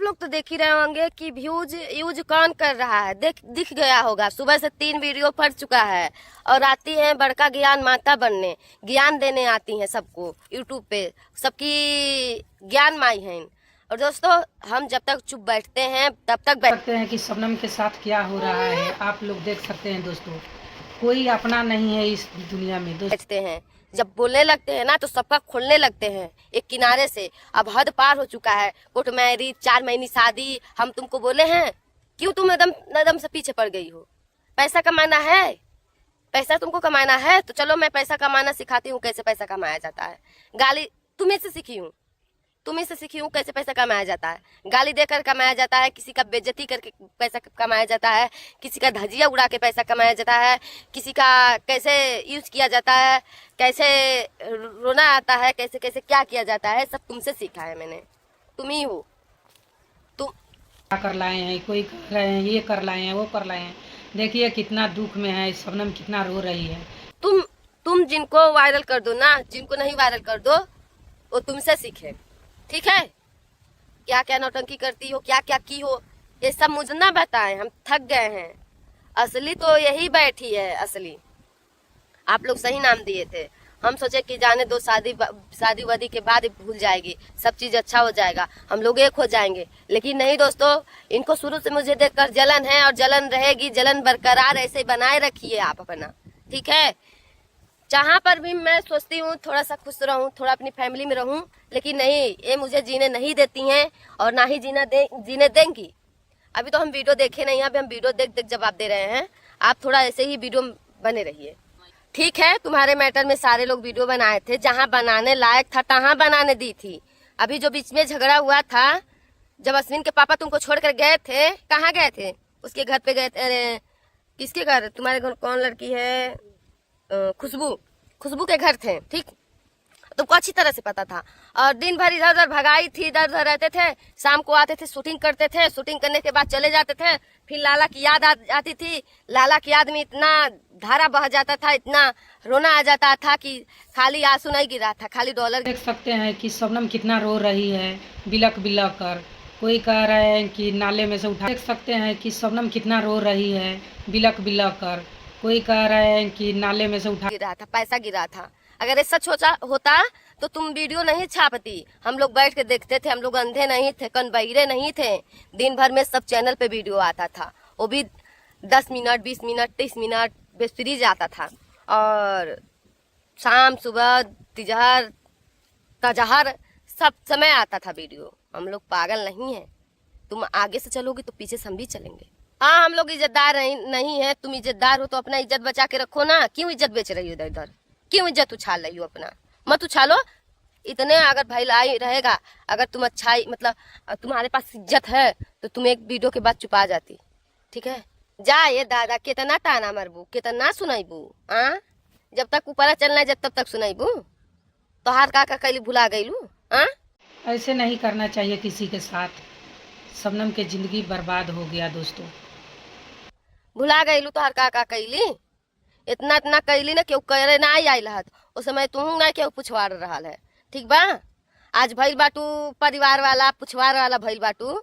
लोग तो देख ही रहे होंगे कि व्यूज यूज कौन कर रहा है, दिख गया होगा। सुबह से 3 वीडियो पड़ चुका है और आती है बड़का ज्ञान माता बनने, ज्ञान देने आती हैं सबको यूट्यूब पे, सबकी ज्ञान माई हैं। और दोस्तों हम जब तक चुप बैठते हैं तब तक सकते हैं कि शबनम के साथ क्या हो रहा है। आप लोग देख सकते हैं दोस्तों, कोई अपना नहीं है इस दुनिया में बैठते हैं। जब बोलने लगते हैं ना तो सबका खोलने लगते हैं एक किनारे से। अब हद पार हो चुका है। कोर्ट मैरिज, 4 महीने शादी, हम तुमको बोले हैं? क्यों तुम नदम से पीछे पड़ गई हो? पैसा कमाना है, पैसा तुमको कमाना है तो चलो मैं पैसा कमाना सिखाती हूँ, कैसे पैसा कमाया जाता है। गाली तुम्हें से सीखी हूँ, तुम्हें से सीखी हूँ कैसे पैसा कमाया जाता है। गाली देकर कमाया जाता है, किसी का बेइज्जती करके पैसा कमाया जाता है, किसी का धजिया उड़ा के पैसा कमाया जाता है, किसी का कैसे यूज किया जाता है, कैसे रोना आता है, कैसे कैसे क्या किया जाता है, सब तुमसे सीखा है मैंने। तुम ही हो। तुम क्या कर लाए हैं, कोई कर रहे हैं, ये कर लाए हैं, वो कर लाए हैं। देखिए कितना दुख में है शबनम, कितना रो रही है। तुम जिनको वायरल कर दो ना, जिनको नहीं वायरल कर दो वो तुमसे सीखे, ठीक है? क्या क्या नौटंकी करती हो, क्या क्या की हो, ये सब मुझे ना बताएं, हम थक गए हैं। असली तो यही बैठी है असली। आप लोग सही नाम दिए थे, हम सोचे कि जाने दो, शादी वादी के बाद भूल जाएगी, सब चीज अच्छा हो जाएगा, हम लोग एक हो जाएंगे। लेकिन नहीं दोस्तों, इनको शुरू से मुझे देखकर जलन है और जलन रहेगी, जलन बरकरार ऐसे बनाए रखिए आप अपना, ठीक है? जहाँ पर भी मैं सोचती हूँ थोड़ा सा खुश रहूँ, थोड़ा अपनी फैमिली में रहूँ, लेकिन नहीं, ये मुझे जीने नहीं देती हैं और ना ही जीने देंगी। अभी तो हम वीडियो देखे नहीं, अभी हम वीडियो देख देख जवाब दे रहे हैं। आप थोड़ा ऐसे ही वीडियो बने रहिए, ठीक है? तुम्हारे मैटर में सारे लोग वीडियो बनाए थे, जहाँ बनाने लायक था तहाँ बनाने दी थी। अभी जो बीच में झगड़ा हुआ था, जब अश्विन के पापा तुमको छोड़कर गए थे, कहाँ गए थे? उसके घर पे गए थे। अरे किसके घर? तुम्हारे घर कौन लड़की है? खुशबू के घर थे, ठीक? तुमको अच्छी तरह से पता था। और दिन भर इधर उधर भगाई थी, इधर उधर रहते थे, शाम को आते थे, शूटिंग करते थे, शूटिंग करने के बाद चले जाते थे, फिर लाला की याद आती थी। लाला की याद में इतना धारा बह जाता था, इतना रोना आ जाता था कि खाली आंसू नहीं गिरा था, खाली डॉलर। देख सकते हैं कि शबनम कितना रो रही है, बिलक बिलक कर। कोई कह रहे हैं कि नाले में से उठा। देख सकते हैं कि शबनम कितना रो रही है, बिलक बिलक कर। कोई कह रहे हैं कि नाले में से उठा गिरा था, पैसा गिरा था। अगर ये सच होता तो तुम वीडियो नहीं छापती, हम लोग बैठ के देखते थे। हम लोग अंधे नहीं थे, कनबैरे नहीं थे। दिन भर में सब चैनल पे वीडियो आता था, वो भी 10 minute, 20 minute, 30 minute web series आता था। और शाम सुबह तिजहर तजहर सब समय आता था वीडियो। हम लोग पागल नहीं है। तुम आगे से चलोगी तो पीछे से हम भी चलेंगे। हाँ, हम लोग इज्जतदार नहीं है। तुम इज्जतदार हो तो अपना इज्जत बचा के रखो ना। क्यों इज्जत बेच रही हो इधर उधर? क्यों इज्जत उछाल रही हो? अपना मत उछालो। इतने अगर भलाई रहेगा, अगर तुम अच्छाई मतलब तुम्हारे पास इज्जत है तो तुम एक वीडियो के बाद चुपा जाती, ठीक है? जा ये दादा, कितना ताना मरबू, कितना सुनाईबू? हाँ, जब तक ऊपर चलना है तब तक सुनाईबू। तो हार का कैली भुला गईलू? हाँ, ऐसे नहीं करना चाहिए किसी के साथ। शबनम की जिंदगी बर्बाद हो गया दोस्तों। भुला गईलू तो हर का कैली? इतना इतना कैली ना केहू करे ना आयल हत, उस समय तुम ना केहू पुछवार रहा है, ठीक बा? आज भइल बाटू परिवार वाला, पुछवार वाला भइल बाटू।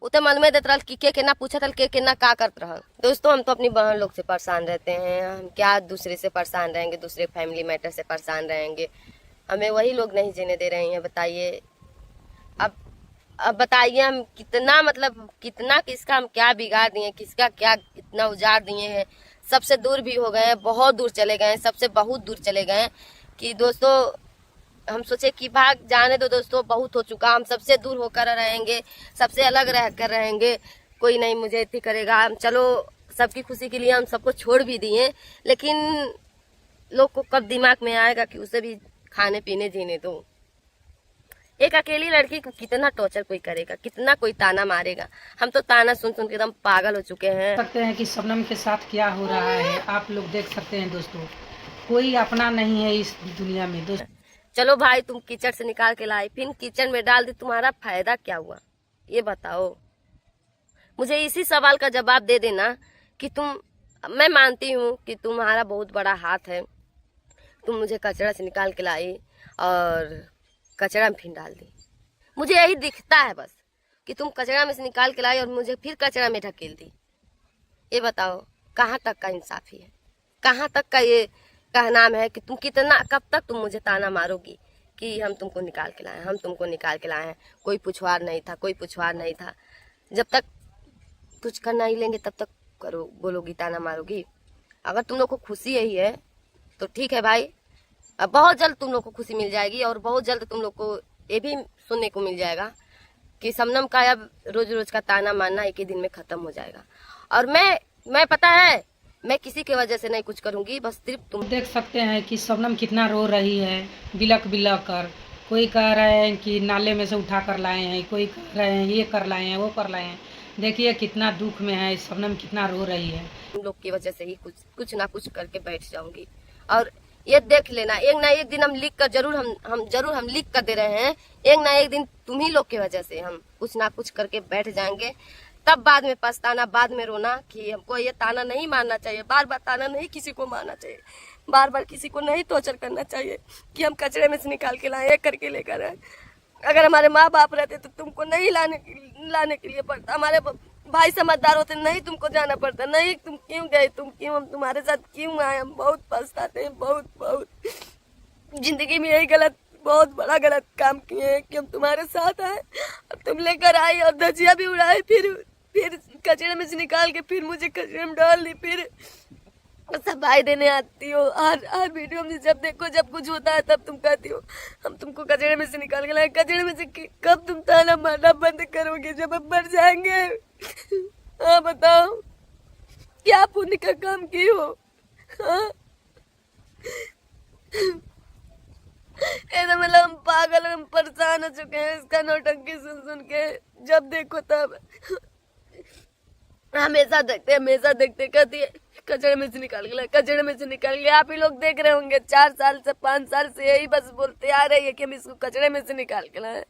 उते मन में देत रहल कि के ना पूछत रहल, के ना का करत रहल। दोस्तों हम तो अपनी बहन लोग से परेशान रहते हैं, हम क्या दूसरे से परेशान रहेंगे, दूसरे फैमिली मैटर से परेशान रहेंगे? हमें वही लोग नहीं जीने दे रहे हैं, बताइए। अब बताइए हम कितना मतलब कितना किसका हम क्या बिगाड़ दिए, किसका क्या कितना उजाड़ दिए हैं। सबसे दूर भी हो गए हैं, बहुत दूर चले गए हैं, सबसे बहुत दूर चले गए हैं कि दोस्तों हम सोचे कि भाग जाने दो दोस्तों, बहुत हो चुका, हम सबसे दूर होकर रहेंगे, सबसे अलग रह कर रहेंगे, कोई नहीं मुझे इतनी करेगा। हम चलो सबकी खुशी के लिए हम सबको छोड़ भी दिए, लेकिन लोग को कब दिमाग में आएगा कि उसे भी खाने पीने जीने दो। एक अकेली लड़की को कितना टॉर्चर कोई करेगा, कितना कोई ताना मारेगा। हम तो ताना सुन सुन के एकदम पागल हो चुके हैं। सकते हैं कि शबनम के साथ क्या हो रहा है। आप लोग देख सकते हैं दोस्तों, कोई अपना नहीं है इस दुनिया में दोस्तों। चलो भाई, तुम कीचड़ से निकाल के लाई, फिर कीचड़ में डाल दी, तुम्हारा फायदा क्या हुआ ये बताओ? मुझे इसी सवाल का जवाब दे देना कि मैं मानती हूँ कि तुम्हारा बहुत बड़ा हाथ है, तुम मुझे कचरा से निकाल के लाई और कचरा में फिर डाल दी। मुझे यही दिखता है बस। कि तुम कचरा में से निकाल के लाई और मुझे फिर कचरा में ढकेल दी। ये बताओ कहाँ तक का इंसाफी है, कहाँ तक का ये का नाम है कि तुम कितना, कब तक तुम मुझे ताना मारोगी कि हम तुमको निकाल के लाए, हम तुमको निकाल के लाए हैं, कोई पुछवार नहीं था, कोई पुछवार नहीं था। जब तक कुछ करना ही लेंगे तब तक करो, बोलोगी, ताना मारोगी। अगर तुम लोग को खुशी यही है तो ठीक है भाई, अब बहुत जल्द तुम लोग को खुशी मिल जाएगी और बहुत जल्द तुम लोग को ये भी सुनने को मिल जाएगा कि शबनम का अब रोज रोज का ताना मारना एक ही दिन में खत्म हो जाएगा। और मैं पता है मैं किसी की वजह से नहीं कुछ करूंगी, बस सिर्फ तुम देख सकते हैं कि शबनम कितना रो रही है बिलक बिलक कर। कोई कह रहे हैं कि नाले में से उठा कर लाए हैं, कोई कह रहे हैं ये कर लाए हैं, वो कर लाए हैं। देखिए कितना दुख में है शबनम, कितना रो रही है। तुम लोग की वजह से ही कुछ ना कुछ करके बैठ जाऊंगी। और ये देख लेना, एक ना एक दिन हम लिख कर जरूर हम लिख कर दे रहे हैं, एक ना एक दिन तुम ही लोग की वजह से हम कुछ ना कुछ करके बैठ जाएंगे। तब बाद में पछताना, बाद में रोना कि हमको ये ताना नहीं मारना चाहिए, बार बार ताना नहीं किसी को मारना चाहिए, बार बार किसी को नहीं टॉर्चर करना चाहिए कि हम कचरे में से निकाल के लाए, एक करके लेकर आए। अगर हमारे माँ बाप रहते तो तुमको नहीं लाने के लिए पड़ता, हमारे भाई समझदार होते नहीं तुमको जाना पड़ता, नहीं तुम क्यों गए, तुम क्यों, हम तुम्हारे साथ क्यों आए। हम बहुत पछताते हैं, बहुत जिंदगी में यही बहुत बड़ा गलत काम किए हैं कि हम तुम्हारे साथ आए और तुम लेकर आई और धजिया भी उड़ाई, फिर कचरे में से निकाल के फिर मुझे कचरे में डाल दी, फिर सब भाई देने आती हो। हर वीडियो में जब देखो, जब कुछ होता है तब तुम कहती हो हम तुमको कचरे में से निकाल के लाए। कचरे में से कब तुम ताना मारना बंद करोगे, जब हम मर जाएंगे? हाँ बताओ, क्या पुण्य का काम की हो? हाँ? मतलब हम पागल, हम परेशान हो चुके हैं इसका नौटंकी सुन के। जब देखो तब हमेशा देखते कहती है कचरे में से निकाल के लाए, कचरे में से निकाल के। आप ही लोग देख रहे होंगे 4 साल से 5 साल से यही बस बोलते आ रही है कि हम इसको कचरे में से निकाल के लाए।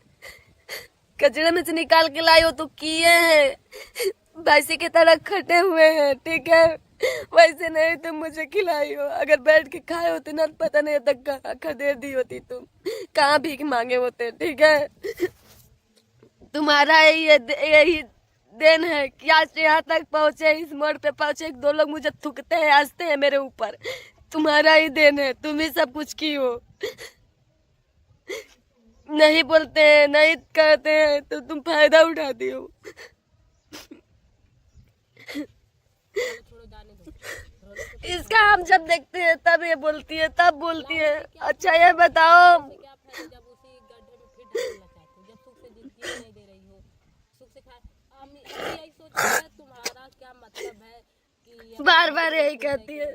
कचरे में से निकाल के लाए हो तो किए हैं, वैसे की तरह खटे हुए हैं, ठीक है? वैसे नहीं तुम मुझे खिलाई हो। अगर बैठ के खाए होते ना, पता नहीं तक कहाँ खदेड़ दी होती, तुम कहाँ भीख मांगे होते, ठीक है? तुम्हारा यही देन है कि आज यहाँ तक पहुँचे, इस मोड़ पे पहुँचे। 2 लोग मुझे थूकते हैं, हंसते हैं मेरे ऊपर, तुम्हारा ही देन है, तुम ही सब कुछ की हो। नहीं बोलते हैं, नहीं कहते हैं तो तुम फायदा उठाती हो। इसका हम जब देखते हैं तब ये बोलती है, तब बोलती है। अच्छा ये बताओ, तुम्हारा क्या मतलब है कि बार यही कहती है।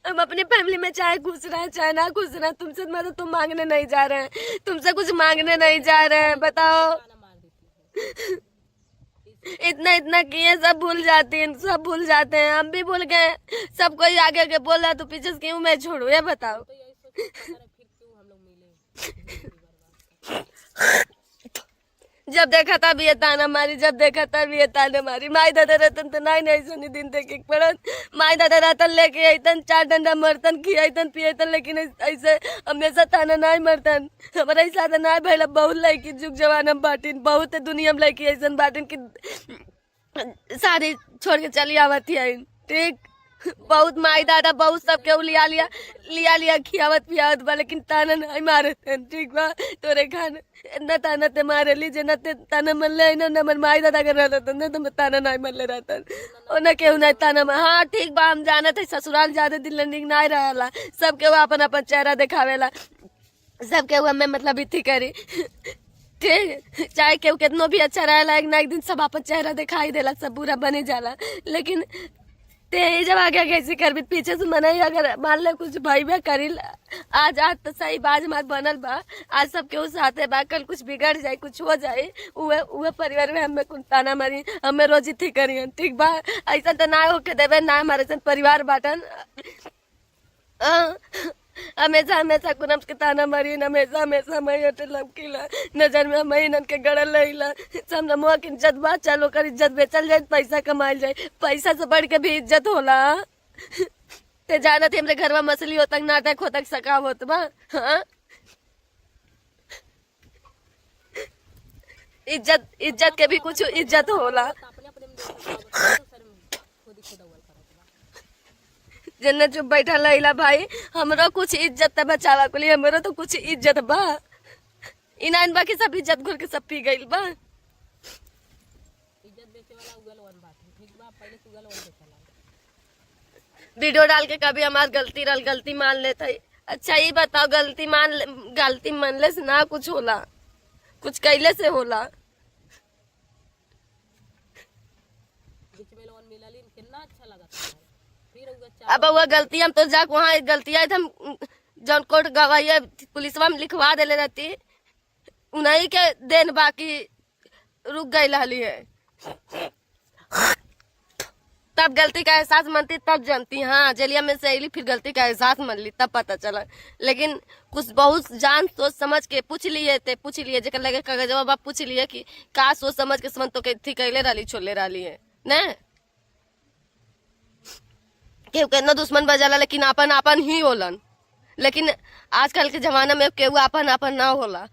हम अपनी फैमिली में चाहे खुश रहे चाहे ना खुश रहे, तुमसे मतलब तुम मांगने नहीं जा रहे हैं, तुमसे कुछ मांगने नहीं जा रहे हैं। बताओ, इतना किए सब भूल जाती हैं, सब भूल जाते हैं। हम भी भूल गए, सब कोई आगे बोल रहा तो पीछे से क्यों मैं छोड़ू? ये बताओ। तो यही सोच फिर क्यों हम लोग मिले? जब देखा तब ये ताना मारी, जब देखा तब ये ताना मारी। माई दादा रतन तो नहीं सुनी दिन देखे पड़न। माई दादा रतन लेके अतन 4 डंडा मरतन, खियातन पियतन, लेकिन ऐसे हमेशा ताना नहीं मरतन। हमारा ऐसा तो नहीं भैया, बहुत लड़की जुग जवान बाटिन, बहुत दुनिया में लड़की ऐसा बाटिन की शादी छोड़ के चली आवत है, ठीक? बहुत माई दादा बहुत सब के लिया खियावत पियावत बा, लेकिन ताना नहीं मारे थे, ठीक बा? तोरे खान इतना ताना ते मारे लीजिए न ते ताना मन ले न मन माई दादा कर रहता था, न तो ताना नहीं मन ले रहता और न केहू नहीं ताना। हाँ ठीक बा, हम जाना थे ससुराल ज्यादा दिन लंडिंग नहीं रहला, सबके वो अपन अपन चेहरा दिखावेला, सबके वो हमें मतलब इतनी करी, ठीक? चाहे केहू कितनो भी अच्छा रहेला, एक ना एक दिन सब अपन चेहरा दिखाई देला, सब बुरा बने जाला। लेकिन ते जब आगे कैसे कर भी पीछे से मना ही, अगर मान ले कुछ भाई बा करी आज तो सही बाज मार बनल बा, आज सब केहू साथे बा, कल कुछ बिगड़ जाए, कुछ हो जाए, उहे परिवार में हमें कुछ ताना मारी, हमें रोजी थी करी, ठीक बा? ऐसा तो ना होके देवे, ना हमारे सन परिवार बाटन। हमेशा कुनम के ताना मारी, हमेशा मैं लमकीला नजर में हम इनन के गड़ल रहीला। समझ के इज्जत बा, चलो कर इज्जत बेचल जाए, पैसा कमाइल जाए, पैसा से बढ़ के भी इज्जत होला। ते जानत हमरे घर में मछली होता, नाटक होता, सकाव होत बा। हाँ इज्जत इज्जत के भी कुछ इज्जत होला। तो अपने अपने में देखा होगा, तो सर खुद ही खुद अव्वल करत बा। जन्नत चुप बैठा लैला भाई, हमरो कुछ इज्जत त बचावा के लिए, हमरो तो कुछ इज्जत बा। इनान बाकी सब इज्जत घुर के सब पी गइल बा। इज्जत बेचे वाला उगल वन बात है, ठीक बा, पहले से उगल वन बेचला। वीडियो डाल के कभी हमार गलती रल गलती मान लेते है। अच्छा ये बताओ, गलती मानले से ना कुछ होला, कुछ कैले से होला। बीच में लोन मिलली कितना अच्छा लगा था। फिर उगल अब वह गलती हम तो जाके वहाँ गलतियाँ हम जौन कोर्ट गवाही पुलिसवा में लिखवा देले रहती, उन्हीं के देन बाकी रुक गई रहली है। तब गलती का एहसास मनती, तब जानती हाँ जेलिया में से अली, फिर गलती का एहसास मन ली, तब पता चला। लेकिन कुछ बहुत जान सोच समझ के पूछ लिए जेकर लगे कागजवा बाप पूछ लिए कि का सोच समझ के समझ तो थी कैले रही छोड़ले रही है न। केहू कितना दुश्मन बजाला, लेकिन आपन आपन ही होलन। लेकिन आजकल के जमाना में केहू आपन आपन ना होला।